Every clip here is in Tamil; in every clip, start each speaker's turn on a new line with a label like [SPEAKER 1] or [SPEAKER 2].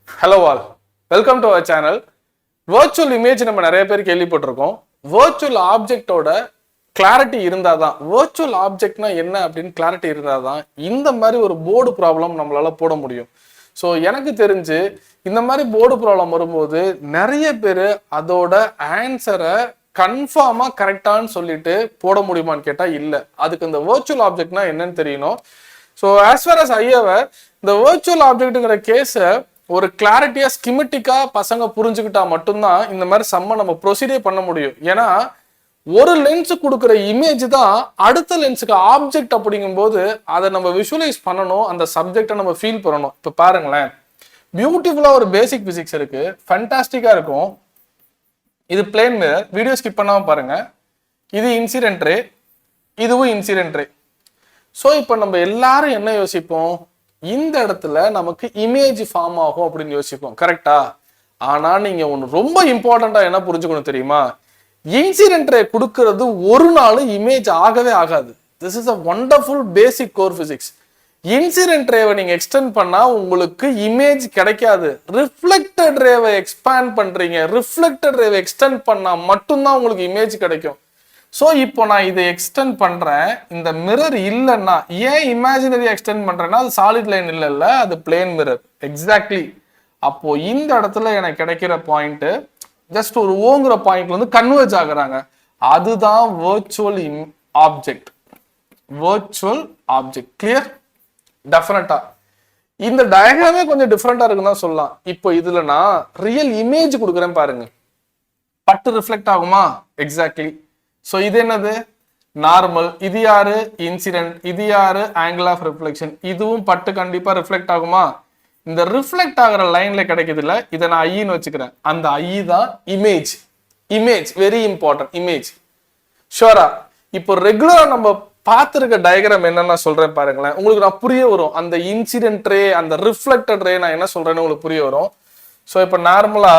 [SPEAKER 1] Hello all, welcome to our channel. Virtual image நம்ம நிறைய பேர் கேள்விப்பட்டிருக்கோம். Virtual object ஓட clarity இருந்தாதான், virtual objectனா என்ன அப்படின்னு clarity இருந்தாதான் இந்த மாதிரி ஒரு போர்டு ப்ராப்ளம் நம்மளால போட முடியும். ஸோ எனக்கு தெரிஞ்சு இந்த மாதிரி போர்டு ப்ராப்ளம் வரும்போது நிறைய பேர் அதோட ஆன்சரை கன்ஃபார்மா கரெக்டான்னு சொல்லிட்டு போட முடியுமான்னு கேட்டா இல்லை. அதுக்கு இந்த virtual objectனா என்னன்னு தெரியணும். ஸோ ஆஸ் ஃபார் அஸ் ஐயவர் இந்த virtual objectங்கிற கேஸை ஒரு கிளாரிட்டியா ஸ்கிமெட்டிக்கா பசங்க புரிஞ்சுக்கிட்டா மட்டும்தான் இந்த மாதிரி சம்ம நம்ம ப்ரொசீடே பண்ண முடியும். ஏன்னா ஒரு லென்ஸ் கொடுக்குற இமேஜ் தான் அடுத்த லென்ஸுக்கு ஆப்ஜெக்ட் அப்படிங்கும் போது அதை நம்ம விஷுவலைஸ் பண்ணணும், அந்த சப்ஜெக்டை நம்ம ஃபீல் பண்ணணும். இப்போ பாருங்களேன், பியூட்டிஃபுல்லா ஒரு பேசிக் பிசிக்ஸ் இருக்கு, ஃபேண்டாஸ்டிக்கா இருக்கும். இது பிளேன் மிரர், வீடியோ ஸ்கிப் பண்ணாம பாருங்க. இது இன்சிடென்ட் ரே, இதுவும் இன்சிடென்ட் ரே. ஸோ இப்போ நம்ம எல்லாரும் என்ன யோசிப்போம், இந்த இடத்துல நமக்கு இமேஜ் ஃபார்ம் ஆகும் அப்படின்னு யோசிப்போம், கரெக்டா? ஆனா நீங்க ஒண்ணு ரொம்ப இம்பார்ட்டண்டா என்ன புரிஞ்சுக்கணும் தெரியுமா, இன்சிடென்ட் ரே கொடுக்கிறது ஒரு நாள் இமேஜ் ஆகவே ஆகாது. This is a wonderful basic core physics. Incident ரேவை நீங்க எக்ஸ்டெண்ட் பண்ணா உங்களுக்கு இமேஜ் கிடைக்காது. ரிஃப்ளெக்டட் ரேவை எக்ஸ்பேண்ட் பண்றீங்க, ரிஃப்ளெக்டட் ரேவை எக்ஸ்டெண்ட் பண்ணா மட்டும்தான் உங்களுக்கு இமேஜ் கிடைக்கும். ஸோ இப்போ நான் இதை எக்ஸ்டெண்ட் பண்றேன், இந்த மிரர் இல்லைன்னா, ஏன் இமேஜினரி எக்ஸ்டெண்ட் பண்றேன்னா அது சாலிட் லைன் இல்லைல்ல, அது பிளேன் மிரர். எக்ஸாக்ட்லி. அப்போ இந்த இடத்துல எனக்கு கிடைக்கிற பாயிண்ட் ஜஸ்ட் ஒரு ஓங்குற பாயிண்ட்ல வந்து கன்வெர்ஜ் ஆகுறாங்க. அதுதான் virtual object. Virtual object. Clear? டெஃபினட்டா இந்த டயக்ராமே கொஞ்சம் டிஃப்ரெண்டா இருக்குன்னு தான் சொல்லலாம். இப்போ இதுல நான் ரியல் இமேஜ் கொடுக்குறேன் பாருங்க, பட்டு ரிஃப்ளெக்ட் ஆகுமா? எக்ஸாக்ட்லி. ஸோ இது என்னது? நார்மல். இது யாரு? இன்சிடென்ட். இது யாரு? Angle of reflection. இதுவும் பட்டு கண்டிப்பா ரிஃப்ளெக்ட் ஆகுமா? இந்த ரிஃப்ளெக்ட் ஆகிற லைன்ல கிடைக்குது இல்ல, இதை நான் ஐன்னு வச்சுக்கிறேன். அந்த ஐ தான் image. Image very important. Image ஷோரா. இப்போ ரெகுலரா நம்ம பார்த்துருக்க டயக்ராம் என்னன்னா சொல்றேன் பாருங்களேன், உங்களுக்கு நான் புரிய வரும். அந்த இன்சிடென்ட் ரே, அந்த ரிஃப்ளெக்டட் ரே நான் என்ன சொல்றேன்னு உங்களுக்கு புரிய வரும். ஸோ இப்போ நார்மலா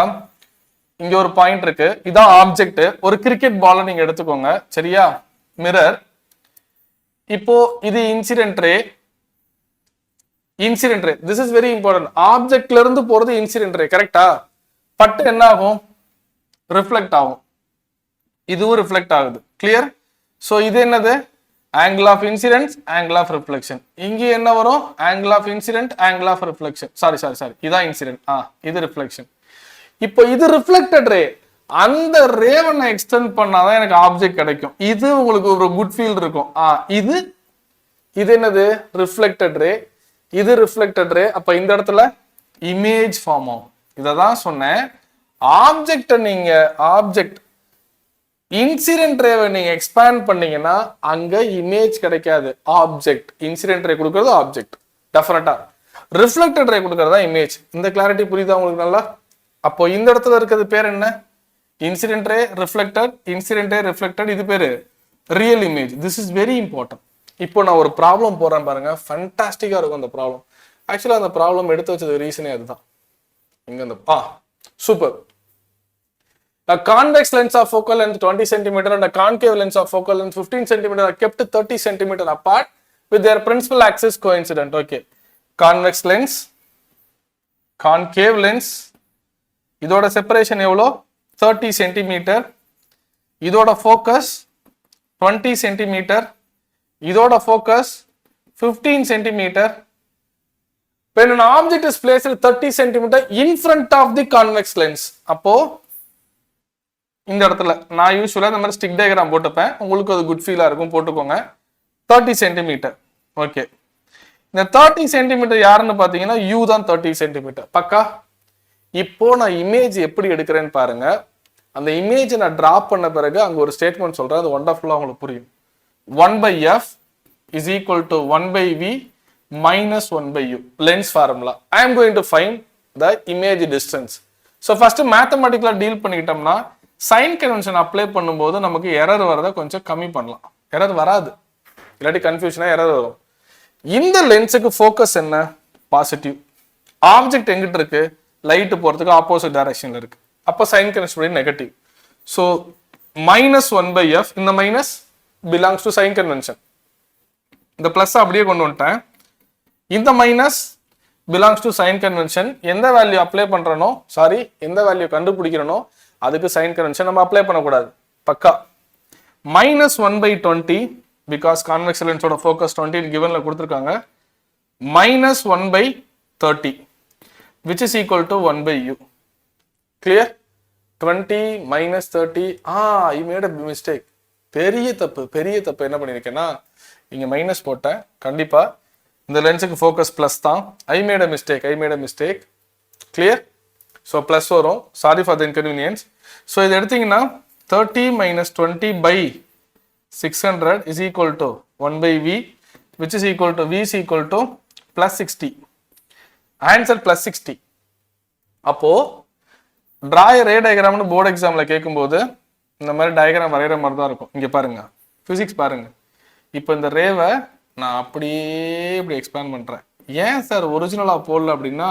[SPEAKER 1] இங்க ஒரு பாயிண்ட் இருக்கு, இதான் ஆப்ஜெக்ட். ஒரு கிரிக்கெட் பால நீங்க எடுத்துக்கோங்க, சரியா? மிரர். இப்போ இது incident ray. Incident ray, this is very important. ஆப்ஜெக்ட்ல இருந்து போறது இன்சிடென்ட் ரே, கரெக்டா? பட்டு என்ன ஆகும்? ரிஃப்ளெக்ட் ஆகும். இதுவும் ரிஃப்ளெக்ட் ஆகுது. கிளியர்? சோ இது என்னது? Angle of incident, angle of reflection. இங்க என்ன வரும்? Angle of incident, angle of reflection. Sorry, இதான் இன்சிடென்ட். இது ரிஃப்ளெக்ஷன். இப்போ இது ரிஃப்ளெக்டட் ரே. அந்த ரேவை நான் எக்ஸ்டெண்ட் பண்ணாதான் எனக்கு ஆப்ஜெக்ட் கிடைக்கும். இது உங்களுக்கு ஒரு குட் ஃபீல் இருக்கும். இது என்னது? Reflected ray. இது ரிஃப்ளெக்டட் ரே. அப்ப இந்த இடத்துல இமேஜ் ஃபார்ம் ஆகும். இததான் சொன்னேன். ஆப்ஜெக்ட் இன்சிடென்ட் ரேவை நீங்க எக்ஸ்பேண்ட் பண்ணீங்கன்னா அங்க இமேஜ் கிடைக்காது. ஆப்ஜெக்ட் இன்சிடென்ட் ரே கொடுக்கறது ஆப்ஜெக்ட் டெஃபினட்டா. ரிஃப்ளெக்டட் ரே கொடுக்கறதா இமேஜ். இந்த கிளாரிட்டி புரியுதா உங்களுக்கு நல்லா? அப்போ இந்த இடத்துல இருக்கிறது பேர் என்ன? Incident ray, reflected, incident ray, reflected. இது பேரு real image. This is very important. இப்போ நான் ஒரு ப்ராப்ளம் போறேன் பாருங்க, ஃபேண்டாஸ்டிக்கா இருக்கும் அந்த ப்ராப்ளம். ஆக்சுவலா அந்த ப்ராப்ளம் எடுத்து வச்சது ரீசனே அதுதான். இங்க அந்த super. A convex lens of focal length 20 cm and a concave lens of focal length 15 cm are kept 30 cm apart with their principal axis coincident. Okay. Convex lens, concave lens, இதோட செப்பரேஷன் எவ்வளோ? 30 சென்டிமீட்டர். இதோட ஃபோக்கஸ் 20 சென்டிமீட்டர். இதோட focus 15 centimetre. When an object is placed 30 centimeter in front of the convex lens, அப்போ இந்த இடத்துல நான் யூஸ்வலா இந்த மாதிரி ஸ்டிக் டயக்ராம் போட்டுப்பேன், உங்களுக்கு அது குட் ஃபீலா இருக்கும், போட்டுக்கோங்க. 30 சென்டிமீட்டர். ஓகே. இந்த 30 சென்டிமீட்டர் யாருன்னு பாத்தீங்கன்னா யூ தான் 30 சென்டிமீட்டர். பக்கா. இப்போ நான் இமேஜ் எப்படி எடுக்கிறேன்னு பாருங்க. அந்த இமேஜ் நான் டிராப் பண்ண பிறகு அங்க ஒரு ஸ்டேட்மெண்ட் சொல்றேன், அது வண்டர்ஃபுல்லா உங்களுக்கு புரியும். 1/f is equal to 1/v minus 1/u. Lens formula. I am going to find the image distance. So first mathematical deal பண்ணிக்கிட்டோம்னா சைன் கன்வென்ஷன் அப்ளை பண்ணும்போது நமக்கு எரர் வரதை கொஞ்சம் கம்மி பண்ணலாம். எரர் வராது, இல்லாட்டி கன்ஃபியூஷனா எரர் வரும். இந்த லென்ஸுக்கு ஃபோக்கஸ் என்ன? பாசிட்டிவ். ஆப்ஜெக்ட் எங்கிட்ட இருக்கு? லைட் போறதுக்கு ஆப்போசிட் டைரக்ஷன்ல இருக்கு. அப்ப sign convention negative. So -1/f, இந்த minus belongs to sign convention. இந்த பிளஸ் அப்படியே கொண்டு வந்துட்டேன். இந்த minus belongs to sign convention. எந்த வேல்யூ அப்ளை பண்றனோ எந்த வேல்யூ கண்டுபிடிக்கிறனோ அதுக்கு சைன் கன்வென்ஷன் நம்ம அப்ளை பண்ணக்கூடாது. பக்கா. -1/20 பிகாஸ் கான்வெக்ஸ் லென்ஸோட ஃபோக்கஸ் 20 கிவன்ல கொடுத்துருக்காங்க. -1/30 which is equal to 1/u. Clear? 20 -30. I made a mistake. பெரிய தப்பு என்ன பண்ணிருக்கேன்னா இங்க மைனஸ் போட்டேன். கண்டிப்பா இந்த லென்ஸுக்கு ஃபோக்கஸ் பிளஸ் தான். I made a mistake. Clear? So plus வரும். Sorry for the inconvenience. So இது எடுத்தீங்கன்னா 30 - 20/600 is equal to 1/v which is equal to v is equal to +60. Answer +60. அப்போ draw a ray diagram னு போர்டு எக்ஸாம்ல கேட்கும்போது இந்த மாதிரி டயக்ராம் வரைகிற மாதிரி தான் இருக்கும். இங்க பாருங்க, பிசிக்ஸ் பாருங்க. இப்போ இந்த ரேவை நான் அப்படியே இப்படி எக்ஸ்பேண்ட் பண்றேன். ஏன் சார் ஒரிஜினலா போடல அப்படின்னா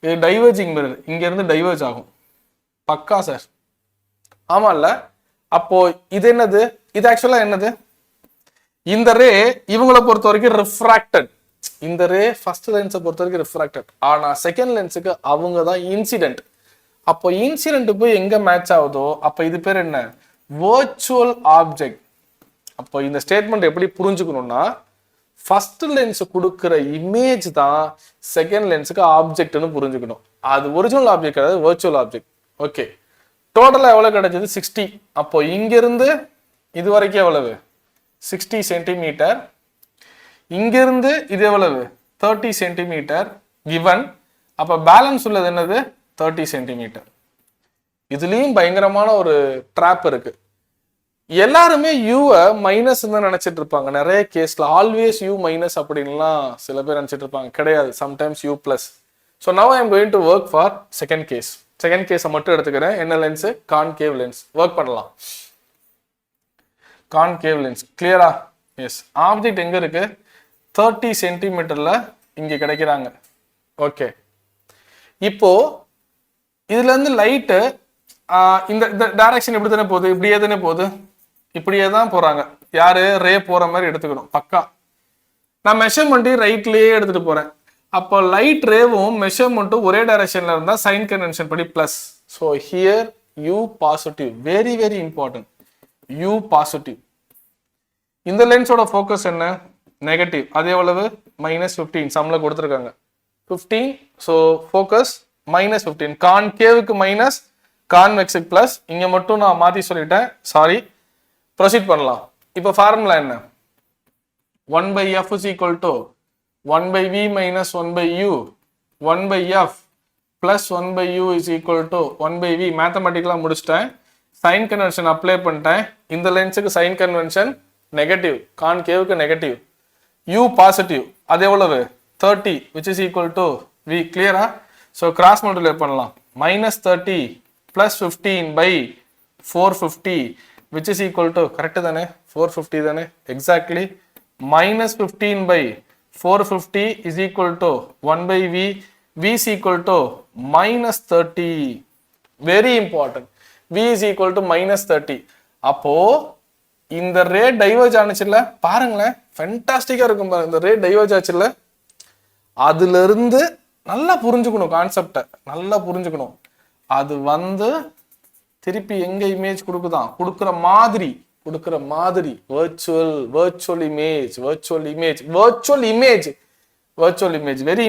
[SPEAKER 1] இது டைவர்ஜிங் மிரர், இங்க இருந்து டைவர்ஜ் ஆகும். பக்கா சார், ஆமா இல்ல? அப்போ இது என்னது? இது ஆக்சுவலா என்னது? இந்த ரே இவங்களை பொறுத்த வரைக்கும் ரிஃப்ராக்டட். இந்த ரே ஃபர்ஸ்ட் லென்ஸை பொறுத்த வரைக்கும் ரிஃப்ராக்டட். ஆனா செகண்ட் லென்ஸுக்கு அவங்க தான் இன்சிடென்ட். அப்போ இன்சிடென்ட் போய் எங்க மேட்ச் ஆகுதோ அப்ப இது பேர் என்ன? Virtual object. அப்போ இந்த ஸ்டேட்மெண்ட் எப்படி புரிஞ்சுக்கணும்னா ஃபர்ஸ்ட் லென்ஸ் கொடுக்கிற இமேஜ் தான் செகண்ட் லென்ஸுக்கு ஆப்ஜெக்ட்னு புரிஞ்சுக்கணும். அது ஒரிஜினல் ஆப்ஜெக்ட் கிடையாது, வர்ச்சுவல் ஆப்ஜெக்ட். ஓகே, டோட்டலா எவ்வளவு கிடைச்சது? 60. அப்போ இங்க இருந்து இது வரைக்கும் எவ்வளவு? 60 சென்டிமீட்டர். இங்கிருந்து இது எவ்வளவு? 30 சென்டிமீட்டர் கிவன். அப்ப பேலன்ஸ் உள்ளது என்னது? 30 சென்டிமீட்டர். இதுலயும் பயங்கரமான ஒரு ட்ராப் இருக்கு. எல்லாருமே யூவை மைனஸ் தான் நினைச்சிட்டு இருப்பாங்க. நிறைய கேஸ்ல ஆல்வேஸ் யூ மைனஸ் அப்படின்லாம் சில பேர் நினைச்சிட்டு இருப்பாங்க. கிடையாது, sometimes you plus. So now I am going to work for second case. Second கேஸை மட்டும் எடுத்துக்கிறேன். என்ன லென்ஸ்? Concave lens. ஒர்க் பண்ணலாம். கான்கேவ் லென்ஸ் கிளியரா? எஸ். ஆப்ஜெக்ட் எங்க இருக்கு? 30 சென்டிமீட்டர்ல இங்க கிடைக்கிறாங்க. ஓகே, இப்போ இதுல இருந்து லைட்டு இந்த டைரக்ஷன் எப்படி தானே போகுது? இப்படியே தானே போகுது. இப்படியே தான் போறாங்க. யாரு? ரே போற மாதிரி எடுத்துக்கணும். பக்கா. நான் மெஷர்மெண்ட் ரைட்லயே எடுத்துட்டு போறேன். அப்போ லைட் ரேவும் மெஷர்மெண்ட்டும் ஒரே டைரக்ஷன்ல இருந்தா சைன் கன்வென்ஷன் படி plus. So here you positive. Very very important. You positive. இந்த லென்ஸோட ஃபோக்கஸ் என்ன? நெகட்டிவ். அது எவ்வளவு? -15. சம்ல கொடுத்துருக்காங்க 15. So focus -15. கான்கேவுக்கு மைனஸ், கான்வெக்ஸுக்கு பிளஸ். இங்க மட்டும் நான் மாத்தி சொல்லிட்டேன், சாரி. ப்ரொசீட் பண்ணலாம். இப்போ ஃபார்முலா என்ன? 1/f is equal to 1/v minus 1/u 1/f plus 1/u is equal to 1/v. மேத்தமெட்டிக்கலா முடிச்சிட்டேன். சைன் கன்வென்ஷன் அப்ளை பண்ணிட்டேன். இந்த லென்ஸுக்கு சைன் கன்வென்ஷன் நெகட்டிவ், கான்கேவுக்கு நெகட்டிவ். u positive. அது எவ்வளவு? 30 which is equal to v. கிளியரா? ஸோ கிராஸ் மல்டிப்ளை பண்ணலாம். -30 plus 15/450 which is equal to, correct தானே? 450 தானே? Exactly. -15/450 is equal to 1/v. v is equal to -30. Very important. v is equal to -30. அப்போ இந்த ரே டைவர்ஜ் ஆனிச்சுல்ல, பாருங்களேன், ஃபென்டாஸ்டிக்கா இருக்கும் பாருங்க. இந்த ரே டைவர்ஜ் ஆச்சுல்ல, அதுல இருந்து நல்லா புரிஞ்சுக்கணும் கான்செப்டை, நல்லா புரிஞ்சுக்கணும். அது வந்து திருப்பி எங்க இமேஜ் கொடுக்குதான்? கொடுக்குற மாதிரி virtual image வெரி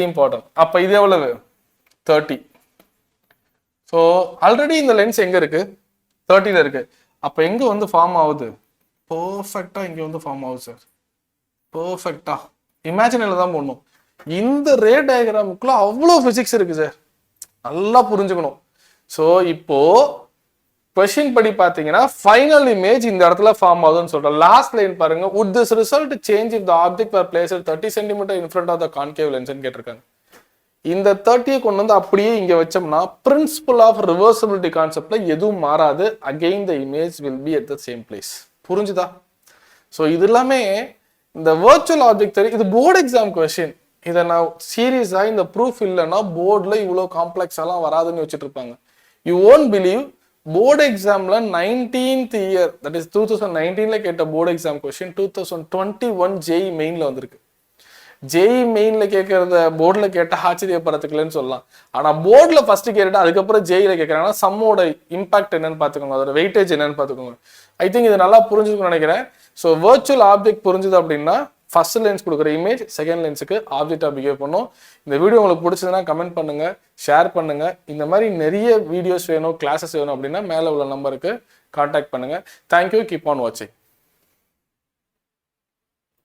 [SPEAKER 1] இம்பார்ட்டன்ட். அப்ப இது எவ்வளவு? 30. ஸோ ஆல்ரெடி இந்த லென்ஸ் எங்க இருக்கு? 30ல இருக்கு. அப்ப எங்க வந்து ஃபார்ம் ஆகுது? பர்ஃபெக்டா இங்க வந்து ஃபார்ம் ஆகுது சார். பர்ஃபெக்டா இமேஜினரியில தான் போடணும். இந்த ரே டயக்ராமுக்குள்ள அவ்வளோ பிசிக்ஸ் இருக்கு சார், நல்லா புரிஞ்சுக்கணும். ஸோ இப்போ கொஸ்டின் படி பார்த்தீங்கன்னா ஃபைனல் இமேஜ் இந்த இடத்துல ஃபார்ம் ஆகுதுன்னு சொல்றேன். லாஸ்ட் லைன் பாருங்க. would this result change if the object were placed 30 cm in front of the concave lens ன்னு கேட்டிருக்காங்க. இந்த 30 கொண்டு வந்து அப்படியே இங்க வச்சோம்னா பிரின்சிபல் ஆஃப் ரிவர்சிபிலிட்டி கான்செப்ட்ல எதுவும் மாறாது. Again the image will be at the same place. புரிஞ்சுதா? ஸோ இது எல்லாமே இந்த வர்ச்சுவல் ஆப்ஜெக்ட் தெரியும். இது போர்டு எக்ஸாம் கொஸ்டின். இதை நான் சீரியஸா இந்த ப்ரூஃப் இல்லைன்னா போர்டுல இவ்வளோ காம்ப்ளெக்ஸ் எல்லாம் வராதுன்னு வச்சுட்டு இருப்பாங்க. யூ ஓன்ட் பிலீவ், போர்டு எக்ஸாம்ல 19th இயர், தட் இஸ் 2019ல கேட்ட போர்டு எக்ஸாம் கொஸ்டின் 2021 JEE மெயின்ல வந்திருக்கு. ஜேஇ மெயின்ல கேட்கறத போர்டில் கேட்டால் ஆச்சரியப்படுறதுக்கு இல்லைன்னு சொல்லலாம். ஆனால் போர்டில் ஃபர்ஸ்ட் கேட்டுட்டு அதுக்கப்புறம் ஜேஇல கேட்குறாங்கன்னா சம்மோட இம்பாக்ட் என்னன்னு பார்த்துக்கோங்க, அதோட வெயிட்டேஜ் என்னன்னு பார்த்துக்கோங்க. ஐ திங்க் இது நல்லா புரிஞ்சுக்கணும்னு நினைக்கிறேன். ஸோ வர்ச்சுவல் ஆப்ஜெக்ட் புரிஞ்சுது அப்படின்னா ஃபர்ஸ்ட் லென்ஸ் கொடுக்குற இமேஜ் செகண்ட் லென்ஸுக்கு ஆப்ஜெக்டாக பிஹேவ் பண்ணும். இந்த வீடியோ உங்களுக்கு பிடிச்சதுன்னா கமெண்ட் பண்ணுங்க, ஷேர் பண்ணுங்க. இந்த மாதிரி நிறைய வீடியோஸ் வேணும், கிளாஸஸ் வேணும் அப்படின்னா மேலே உள்ள நம்பருக்கு கான்டாக்ட் பண்ணுங்க. தேங்க்யூ, கீப் ஆன் வாட்சிங்.